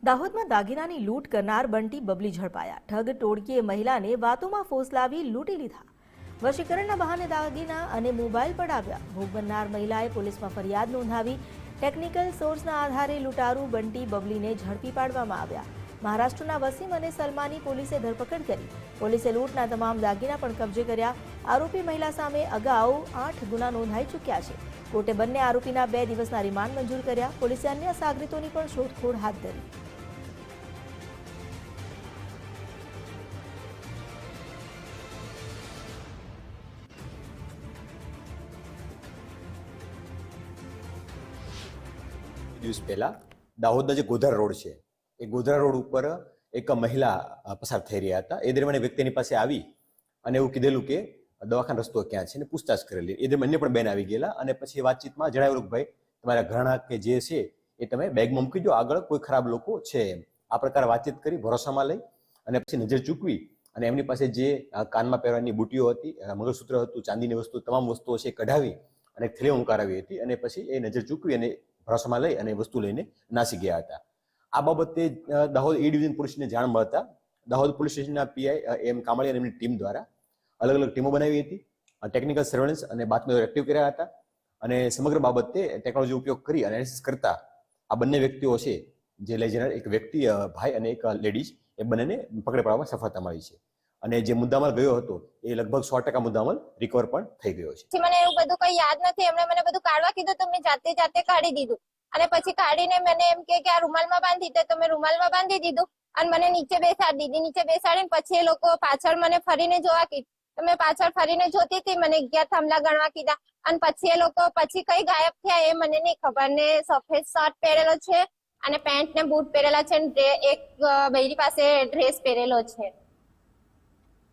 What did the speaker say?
દાહોદમાં દાગીનાની લૂંટ કરનાર બંટી બબલી ઝડપાયા। ઠગ ટોળકીએ મહિલાને વાતોમાં ફોસલાવી લૂંટી લીધા। વશીકરણના બહાને દાગીના અને મોબાઈલ પડાવ્યા। ભોગ બનનાર મહિલાએ પોલીસમાં ફરિયાદ નોંધાવી। ટેકનિકલ સોર્સના આધારે લૂંટારૂ બંટી બબલીને ઝડપી પાડવામાં આવ્યા। મહારાષ્ટ્રના વસીમ અને સલમાની પોલીસે ધરપકડ કરી। પોલીસે લૂંટના તમામ દાગીના પણ કબજે કર્યા। આરોપી મહિલા સામે અગાઉ 8 ગુના નોંધાઈ ચૂક્યા છે। કોર્ટે બંને આરોપીના 2 દિવસના રિમાન્ડ મંજૂર કર્યા। પોલીસે અન્ય સાગરીતોની પણ શોધખોળ હાથ ધરી। દિવસ પહેલા દાહોદના જે ગોધરા રોડ છે એ ગોધરા રોડ ઉપર એક મહિલા પસાર થઈ રહ્યા હતા। એ દરમિયાન વ્યક્તિની પાસે આવી અને એવું કીધેલું કે દવાખાના રસ્તો ક્યાં છે ને પૂછતાછ કરેલી। એ દરમિયાન અન્ય પણ બેન આવી ગયેલા અને પછી વાતચીતમાં જણાવેલું કે ભાઈ તમારા ઘરણા કે જે છે એ તમે બેગમાં મૂકી દો, આગળ કોઈ ખરાબ લોકો છે એમ। આ પ્રકારે વાતચીત કરી ભરોસામાં લઈ અને પછી નજર ચૂકવી અને એમની પાસે જે કાનમાં પહેરવાની બુટીઓ હતી, મંગળસૂત્ર હતું, ચાંદીની વસ્તુ, તમામ વસ્તુઓ છે કઢાવી અને થેલીઓ મુકાવી હતી અને પછી એ નજર ચૂકવી અને ભરોસામાં લઈ અને વસ્તુ લઈને નાસી ગયા હતા। આ બાબતે દાહોદ એ ડિવિઝન પોલીસને જાણ મળતા દાહોદ પોલીસ સ્ટેશનના પીઆઈ એમ કામળી અને એમની ટીમ દ્વારા અલગ અલગ ટીમો બનાવી હતી। ટેકનિકલ સર્વેલન્સ અને બાતમીદારો એક્ટિવ કર્યા હતા અને સમગ્ર બાબતે ટેકનોલોજી ઉપયોગ કરી એનાલિસિસ કરતા આ બંને વ્યક્તિઓ છે જે લઈ જનાર એક વ્યક્તિ ભાઈ અને એક લેડીઝ એ બંનેને પકડી પાડવામાં સફળતા મળી છે અને જે મુદ્દામાલ ગયો હતો એ લગભગ 100% મુદ્દામાલ રિકવર પણ થઈ ગયો છે। મને એવું બધું કઈ યાદ નથી। એમણે મને બધું કાઢવા કીધું તો મેં જાતે કાઢી દીધું અને પછી કાઢીને મને એમ કે આ રૂમાલમાં બાંધી દે તો મેં રૂમાલમાં બાંધી દીધું અને મને નીચે બેસાડી દીધી। નીચે બેસાડીને પછી એ લોકો પાછળ મને ફરીને જોવા કીધું તો મેં પાછળ ફરીને જોતી હતી। મને 11 થાંભલા ગણવા કીધા અને પછી એ લોકો પછી કઈ ગાયબ થયા એ મને નહીં ખબર। ને સફેદ શર્ટ પહેરેલો છે અને પેન્ટ ને બૂટ પહેરેલા છે, એક બૈરી પાસે ડ્રેસ પહેરેલો છે।